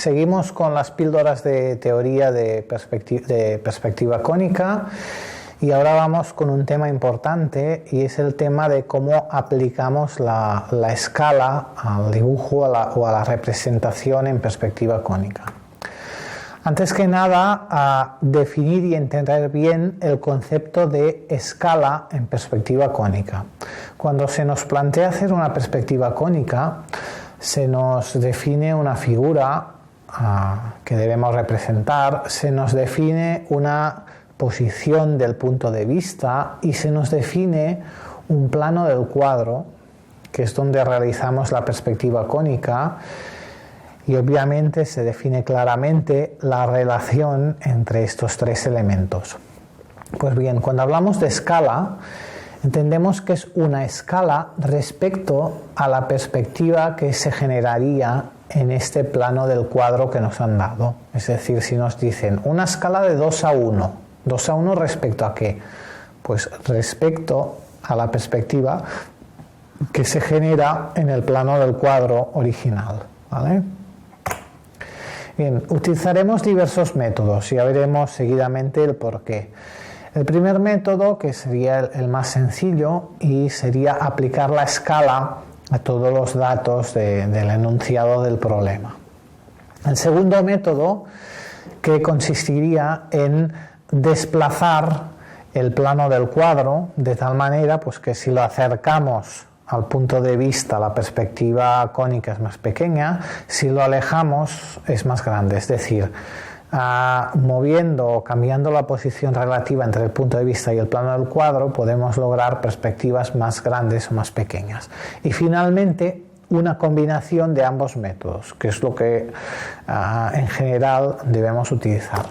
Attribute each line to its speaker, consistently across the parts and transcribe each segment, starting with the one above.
Speaker 1: Seguimos con las píldoras de teoría de perspectiva cónica y ahora vamos con un tema importante y es el tema de cómo aplicamos la escala al dibujo o a la representación en perspectiva cónica. Antes que nada, a definir y entender bien el concepto de escala en perspectiva cónica. Cuando se nos plantea hacer una perspectiva cónica, se nos define una figura que debemos representar, se nos define una posición del punto de vista y se nos define un plano del cuadro, que es donde realizamos la perspectiva cónica, y obviamente se define claramente la relación entre estos tres elementos. Pues bien, cuando hablamos de escala, entendemos que es una escala respecto a la perspectiva que se generaría en este plano del cuadro que nos han dado. Es decir, si nos dicen una escala de 2 a 1, 2 a 1 respecto a qué? Pues respecto a la perspectiva que se genera en el plano del cuadro original, ¿vale? Bien, utilizaremos diversos métodos y ya veremos seguidamente el porqué. El primer método, que sería el más sencillo, y sería aplicar la escala a todos los datos del enunciado del problema. El segundo método, que consistiría en desplazar el plano del cuadro de tal manera pues, que si lo acercamos al punto de vista, la perspectiva cónica es más pequeña, si lo alejamos es más grande, es decir, moviendo o cambiando la posición relativa entre el punto de vista y el plano del cuadro podemos lograr perspectivas más grandes o más pequeñas. Y finalmente, una combinación de ambos métodos, que es lo que en general debemos utilizar.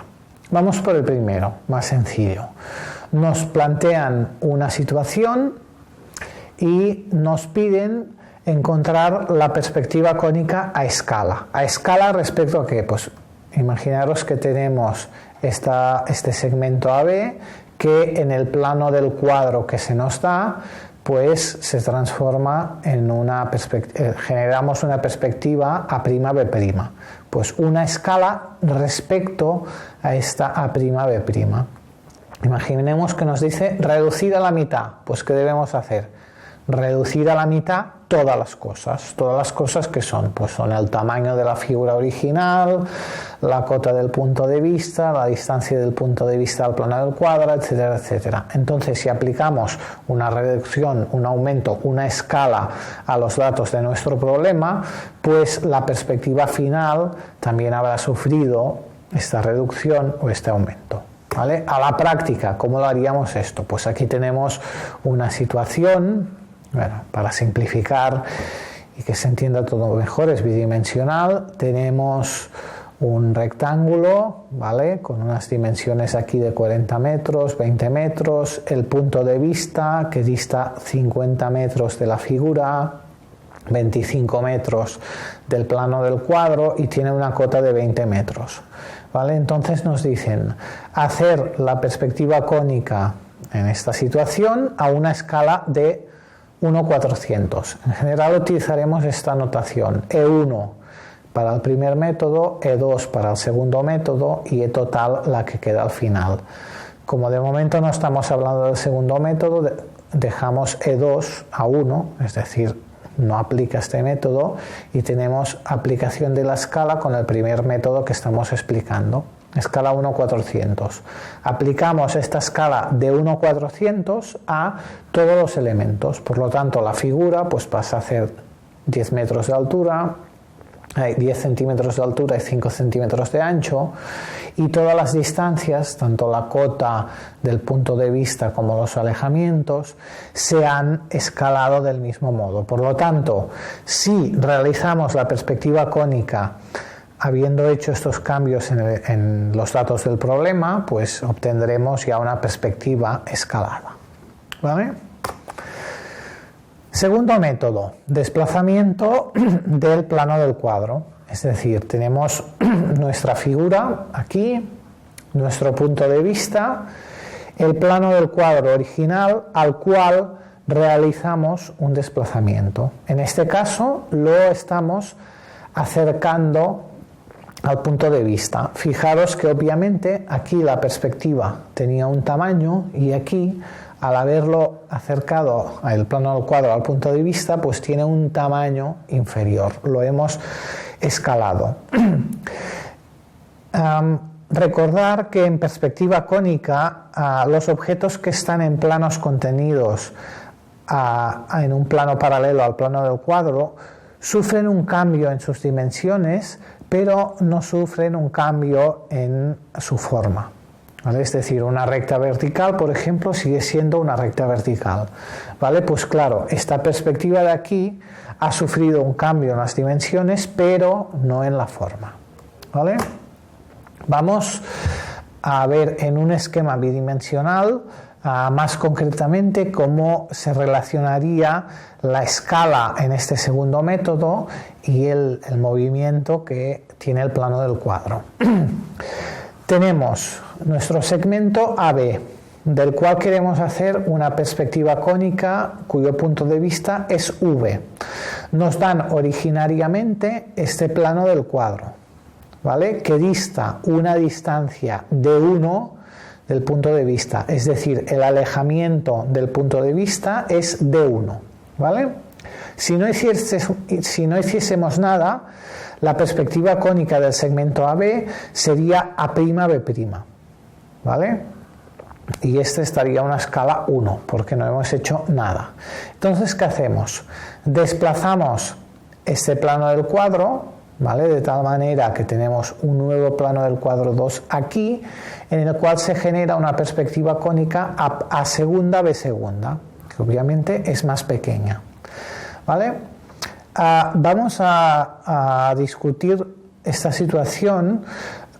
Speaker 1: Vamos por el primero, más sencillo. Nos plantean una situación y nos piden encontrar la perspectiva cónica a escala. ¿A escala respecto a qué? Pues imaginaros que tenemos este segmento AB que en el plano del cuadro que se nos da pues se transforma en generamos una perspectiva A'B'. Pues una escala respecto a esta A'B'. Imaginemos que nos dice reducir a la mitad. Pues ¿qué debemos hacer? Reducir a la mitad todas las cosas que son, pues son el tamaño de la figura original, la cota del punto de vista, la distancia del punto de vista al plano del cuadro, etcétera, etcétera. Entonces, si aplicamos una reducción, un aumento, una escala a los datos de nuestro problema, pues la perspectiva final también habrá sufrido esta reducción o este aumento. ¿Vale? A la práctica, ¿cómo lo haríamos esto? Pues aquí tenemos una situación. Bueno, para simplificar y que se entienda todo mejor, es bidimensional. Tenemos un rectángulo, ¿vale? Con unas dimensiones aquí de 40 metros, 20 metros, el punto de vista que dista 50 metros de la figura, 25 metros del plano del cuadro y tiene una cota de 20 metros. ¿Vale? Entonces nos dicen hacer la perspectiva cónica en esta situación a una escala de 1/400. En general utilizaremos esta notación: E1 para el primer método, E2 para el segundo método y E total la que queda al final. Como de momento no estamos hablando del segundo método, dejamos E2 a 1, es decir, no aplica este método y tenemos aplicación de la escala con el primer método que estamos explicando. Escala 1/400. Aplicamos esta escala de 1/400 a todos los elementos. Por lo tanto, la figura pues pasa a ser 10 metros de altura, hay 10 centímetros de altura y 5 centímetros de ancho, y todas las distancias, tanto la cota del punto de vista como los alejamientos, se han escalado del mismo modo. Por lo tanto, si realizamos la perspectiva cónica habiendo hecho estos cambios en los datos del problema, pues obtendremos ya una perspectiva escalada. ¿Vale? Segundo método, desplazamiento del plano del cuadro. Es decir, tenemos nuestra figura aquí, nuestro punto de vista, el plano del cuadro original al cual realizamos un desplazamiento. En este caso lo estamos acercando al punto de vista. Fijaros que obviamente aquí la perspectiva tenía un tamaño y aquí, al haberlo acercado el plano del cuadro al punto de vista, pues tiene un tamaño inferior. Lo hemos escalado. Recordar que en perspectiva cónica los objetos que están en planos contenidos en un plano paralelo al plano del cuadro sufren un cambio en sus dimensiones, pero no sufren un cambio en su forma. ¿Vale? Es decir, una recta vertical, por ejemplo, sigue siendo una recta vertical. ¿Vale? Pues claro, esta perspectiva de aquí ha sufrido un cambio en las dimensiones, pero no en la forma. ¿Vale? Vamos a ver en un esquema bidimensional más concretamente cómo se relacionaría la escala en este segundo método y el movimiento que tiene el plano del cuadro. Tenemos nuestro segmento AB, del cual queremos hacer una perspectiva cónica cuyo punto de vista es V. Nos dan originariamente este plano del cuadro, ¿vale? Que dista una distancia de 1 del punto de vista, es decir, el alejamiento del punto de vista es de 1, ¿vale? Si no hiciésemos nada, la perspectiva cónica del segmento AB sería A'B', ¿vale? Y este estaría a una escala 1, porque no hemos hecho nada. Entonces, ¿qué hacemos? Desplazamos este plano del cuadro, ¿vale? De tal manera que tenemos un nuevo plano del cuadro 2 aquí, en el cual se genera una perspectiva cónica A segunda, B segunda, que obviamente es más pequeña. ¿Vale? Vamos a discutir esta situación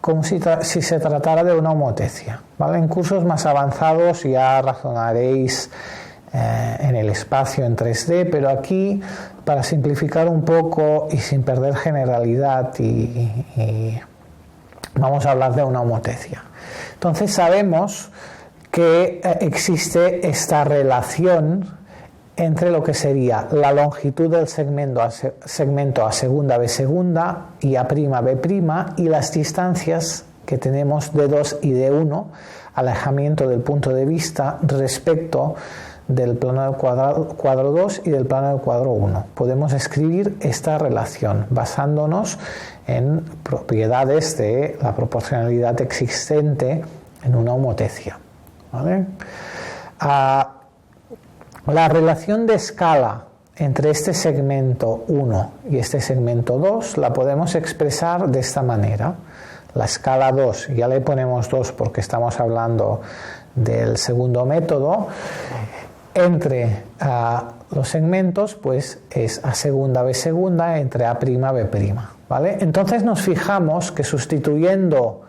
Speaker 1: como si se tratara de una homotecia. ¿Vale? En cursos más avanzados ya razonaréis en el espacio en 3D, pero aquí, para simplificar un poco y sin perder generalidad, vamos a hablar de una homotecia. Entonces sabemos que existe esta relación entre lo que sería la longitud del segmento A segunda, B segunda y A'B' y las distancias que tenemos de 2 y de 1, alejamiento del punto de vista respecto del plano del cuadro 2 y del plano del cuadro 1. Podemos escribir esta relación basándonos en propiedades de la proporcionalidad existente en una homotecia. ¿Vale? La relación de escala entre este segmento 1 y este segmento 2 la podemos expresar de esta manera. La escala 2, ya le ponemos 2 porque estamos hablando del segundo método, entre los segmentos pues es A segunda, B segunda entre A'B', ¿vale? Entonces nos fijamos que sustituyendo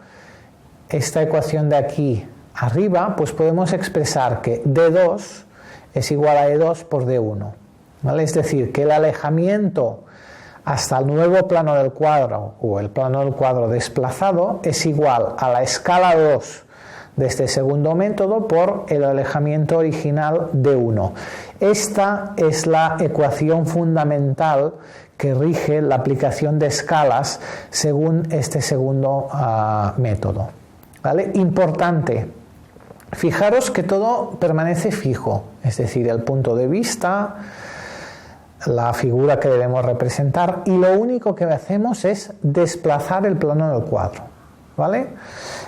Speaker 1: esta ecuación de aquí arriba, pues podemos expresar que D2 es igual a E2 por D1, ¿vale? Es decir, que el alejamiento hasta el nuevo plano del cuadro o el plano del cuadro desplazado es igual a la escala 2 de este segundo método por el alejamiento original de 1. Esta es la ecuación fundamental que rige la aplicación de escalas según este segundo método. ¿Vale? Importante, fijaros que todo permanece fijo, es decir, el punto de vista, la figura que debemos representar, y lo único que hacemos es desplazar el plano del cuadro, ¿vale?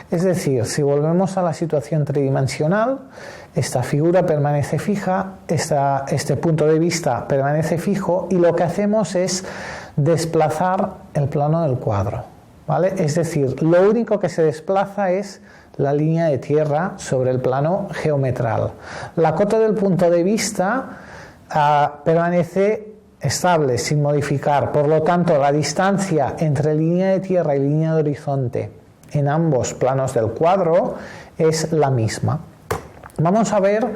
Speaker 1: Es decir, si volvemos a la situación tridimensional, esta figura permanece fija, este punto de vista permanece fijo, y lo que hacemos es desplazar el plano del cuadro, ¿vale? Es decir, lo único que se desplaza es la línea de tierra sobre el plano geometral. La cota del punto de vista permanece estable, sin modificar. Por lo tanto, la distancia entre línea de tierra y línea de horizonte en ambos planos del cuadro es la misma. Vamos a ver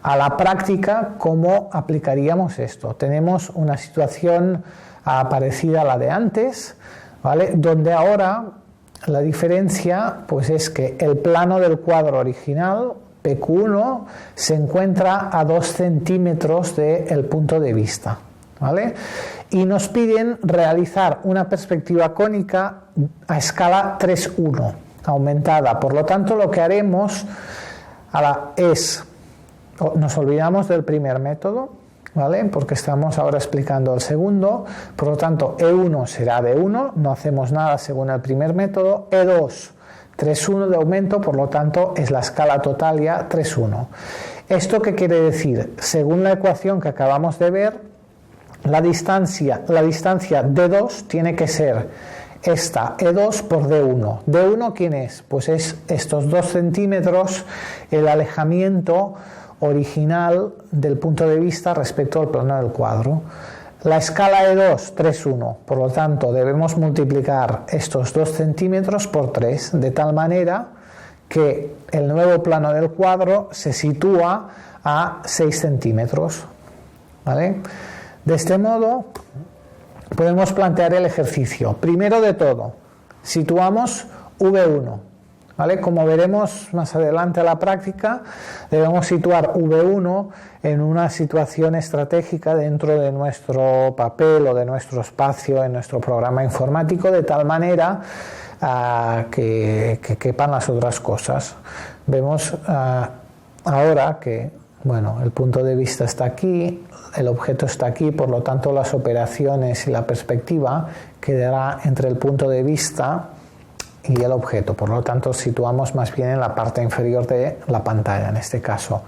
Speaker 1: a la práctica cómo aplicaríamos esto. Tenemos una situación parecida a la de antes, ¿vale? Donde ahora la diferencia pues es que el plano del cuadro original, PQ1, se encuentra a 2 centímetros del punto de vista, ¿vale? y nos piden realizar una perspectiva cónica a escala 3:1, aumentada. Por lo tanto, lo que haremos es, nos olvidamos del primer método, ¿vale? Porque estamos ahora explicando el segundo. Por lo tanto, E1 será de 1, no hacemos nada según el primer método. E2, 3:1 de aumento, por lo tanto es la escala total ya 3:1. ¿Esto qué quiere decir? Según la ecuación que acabamos de ver, la distancia D2 tiene que ser esta, E2 por D1. ¿D1 quién es? Pues es estos 2 centímetros, el alejamiento original del punto de vista respecto al plano del cuadro. La escala E2, 3:1, por lo tanto debemos multiplicar estos 2 centímetros por 3, de tal manera que el nuevo plano del cuadro se sitúa a 6 centímetros. ¿Vale? De este modo podemos plantear el ejercicio. Primero de todo, situamos V1. ¿Vale? Como veremos más adelante a la práctica, debemos situar V1 en una situación estratégica dentro de nuestro papel o de nuestro espacio en nuestro programa informático, de tal manera que quepan las otras cosas. Vemos ahora que el punto de vista está aquí, el objeto está aquí, por lo tanto las operaciones y la perspectiva quedará entre el punto de vista y el objeto, por lo tanto situamos más bien en la parte inferior de la pantalla en este caso.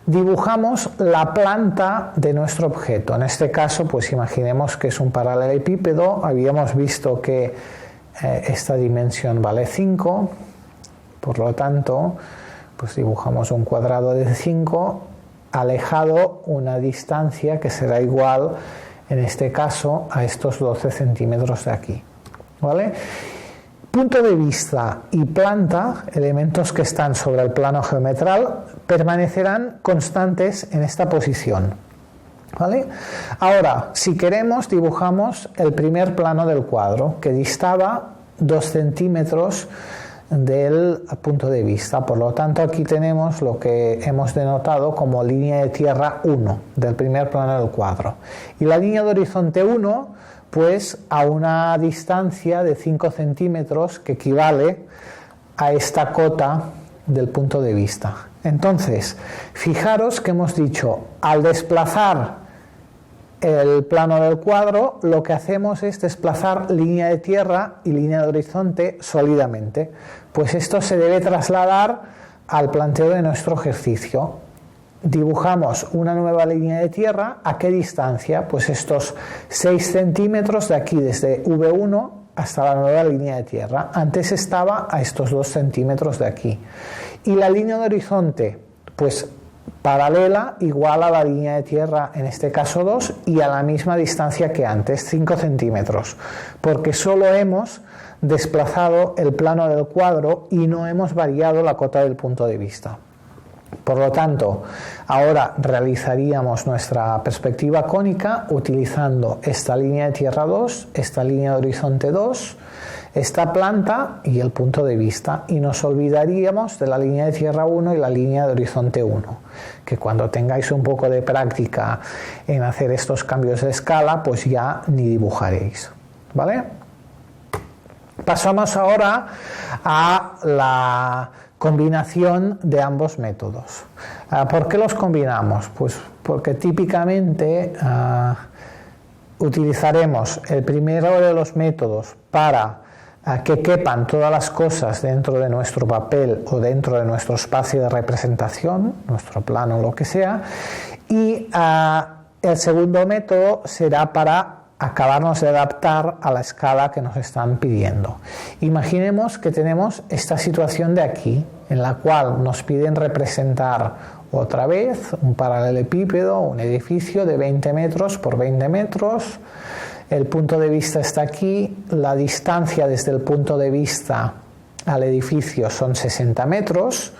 Speaker 1: Dibujamos la planta de nuestro objeto, en este caso pues imaginemos que es un paralelepípedo, habíamos visto que esta dimensión vale 5, por lo tanto pues dibujamos un cuadrado de 5 alejado una distancia que será igual en este caso a estos 12 centímetros de aquí, ¿vale? Punto de vista y planta, elementos que están sobre el plano geometral, permanecerán constantes en esta posición, ¿vale? Ahora, si queremos, dibujamos el primer plano del cuadro, que distaba 2 centímetros del punto de vista. Por lo tanto, aquí tenemos lo que hemos denotado como línea de tierra 1 del primer plano del cuadro. Y la línea de horizonte 1, pues a una distancia de 5 centímetros que equivale a esta cota del punto de vista. Entonces, fijaros que hemos dicho, al desplazar el plano del cuadro, lo que hacemos es desplazar línea de tierra y línea de horizonte sólidamente. Pues esto se debe trasladar al planteo de nuestro ejercicio. Dibujamos una nueva línea de tierra, ¿a qué distancia? Pues estos 6 centímetros de aquí, desde V1 hasta la nueva línea de tierra. Antes estaba a estos 2 centímetros de aquí. Y la línea de horizonte, pues paralela, igual a la línea de tierra, en este caso 2, y a la misma distancia que antes, 5 centímetros, porque solo hemos desplazado el plano del cuadro y no hemos variado la cota del punto de vista. Por lo tanto, ahora realizaríamos nuestra perspectiva cónica utilizando esta línea de tierra 2, esta línea de horizonte 2, esta planta y el punto de vista, y nos olvidaríamos de la línea de tierra 1 y la línea de horizonte 1, que cuando tengáis un poco de práctica en hacer estos cambios de escala, pues ya ni dibujaréis, ¿vale? Pasamos ahora a la combinación de ambos métodos. ¿Por qué los combinamos? Pues porque típicamente utilizaremos el primero de los métodos para que quepan todas las cosas dentro de nuestro papel o dentro de nuestro espacio de representación, nuestro plano o lo que sea, y el segundo método será para acabarnos de adaptar a la escala que nos están pidiendo. Imaginemos que tenemos esta situación de aquí, en la cual nos piden representar otra vez un paralelepípedo, un edificio de 20 metros por 20 metros, el punto de vista está aquí, la distancia desde el punto de vista al edificio son 60 metros,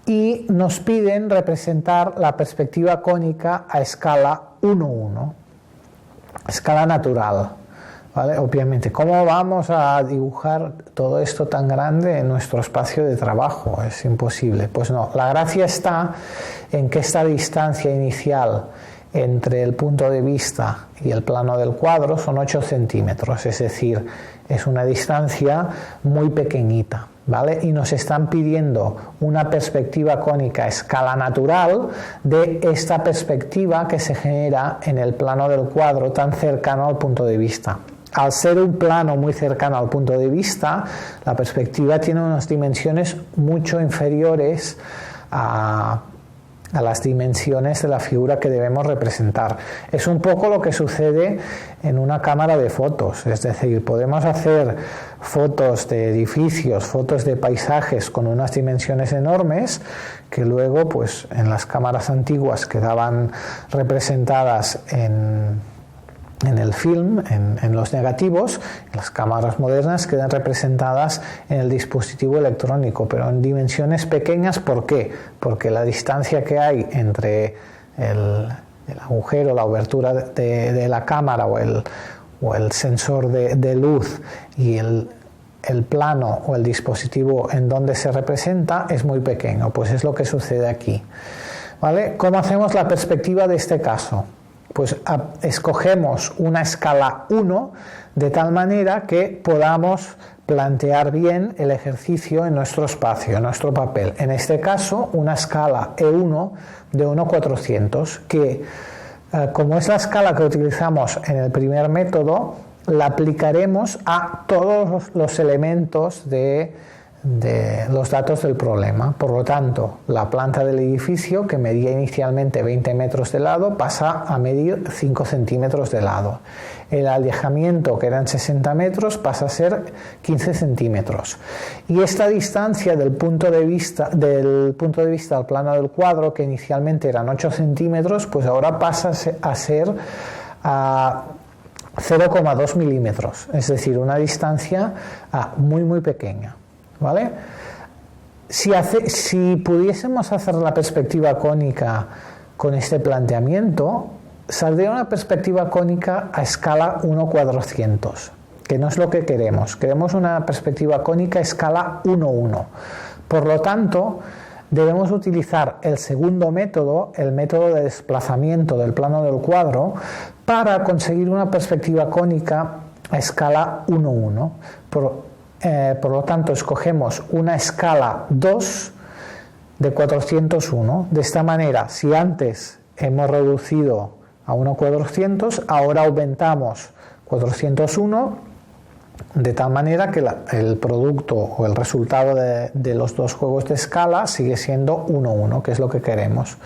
Speaker 1: y nos piden representar la perspectiva cónica a escala 1:1. Escala natural, ¿vale? Obviamente, ¿cómo vamos a dibujar todo esto tan grande en nuestro espacio de trabajo? Es imposible. Pues no, la gracia está en que esta distancia inicial entre el punto de vista y el plano del cuadro son 8 centímetros, es decir, es una distancia muy pequeñita, ¿vale? Y nos están pidiendo una perspectiva cónica a escala natural de esta perspectiva que se genera en el plano del cuadro tan cercano al punto de vista. Al ser un plano muy cercano al punto de vista, la perspectiva tiene unas dimensiones mucho inferiores a las dimensiones de la figura que debemos representar. Es un poco lo que sucede en una cámara de fotos, es decir, podemos hacer fotos de edificios, fotos de paisajes con unas dimensiones enormes que luego pues en las cámaras antiguas quedaban representadas en el film, en los negativos. Las cámaras modernas quedan representadas en el dispositivo electrónico, pero en dimensiones pequeñas. ¿Por qué? Porque la distancia que hay entre el agujero, la abertura de la cámara o el sensor de luz y el plano o el dispositivo en donde se representa es muy pequeño. Pues es lo que sucede aquí, ¿vale? ¿Cómo hacemos la perspectiva de este caso? Pues escogemos una escala 1 de tal manera que podamos plantear bien el ejercicio en nuestro espacio, en nuestro papel. En este caso, una escala E1 de 1/400, que como es la escala que utilizamos en el primer método, la aplicaremos a todos los elementos de los datos del problema. Por lo tanto, la planta del edificio, que medía inicialmente 20 metros de lado, pasa a medir 5 centímetros de lado. El alejamiento, que eran 60 metros, pasa a ser 15 centímetros. Y esta distancia del punto de vista al plano del cuadro, que inicialmente eran 8 centímetros, pues ahora pasa a ser 0,2 milímetros, es decir, una distancia muy muy pequeña, ¿vale? Si pudiésemos hacer la perspectiva cónica con este planteamiento, saldría una perspectiva cónica a escala 1/400, que no es lo que queremos. Queremos una perspectiva cónica a escala 1:1. Por lo tanto, debemos utilizar el segundo método, el método de desplazamiento del plano del cuadro, para conseguir una perspectiva cónica a escala 1:1. Por lo tanto, escogemos una escala 2 de 401. De esta manera, si antes hemos reducido a 1/400, ahora aumentamos 401, de tal manera que el producto o el resultado de los dos juegos de escala sigue siendo 1:1, que es lo que queremos,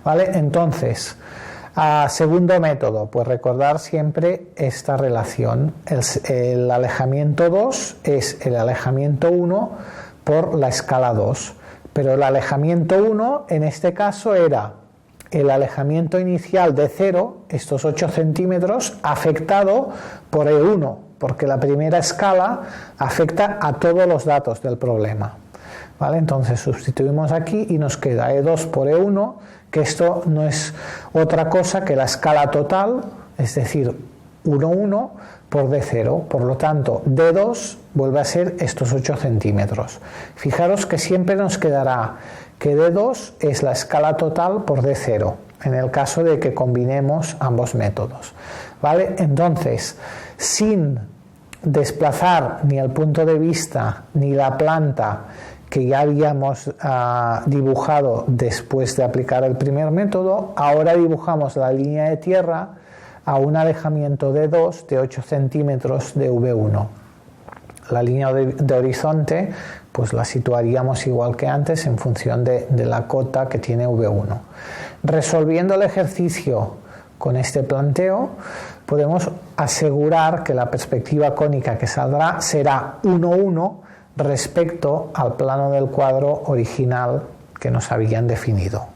Speaker 1: ¿vale? Entonces, segundo método, pues recordar siempre esta relación. El alejamiento 2 es el alejamiento 1 por la escala 2, pero el alejamiento 1 en este caso era el alejamiento inicial de 0, estos 8 centímetros, afectado por E1, porque la primera escala afecta a todos los datos del problema, ¿vale? Entonces sustituimos aquí y nos queda E2 por E1, que esto no es otra cosa que la escala total, es decir, 1:1 por D0. Por lo tanto, D2 vuelve a ser estos 8 centímetros. Fijaros que siempre nos quedará que D2 es la escala total por D0, en el caso de que combinemos ambos métodos, ¿vale? Entonces, sin desplazar ni el punto de vista ni la planta que ya habíamos dibujado después de aplicar el primer método, ahora dibujamos la línea de tierra a un alejamiento de 2 de 8 centímetros de V1. La línea de horizonte pues la situaríamos igual que antes en función de la cota que tiene V1. Resolviendo el ejercicio con este planteo, podemos asegurar que la perspectiva cónica que saldrá será 1:1 respecto al plano del cuadro original que nos habían definido.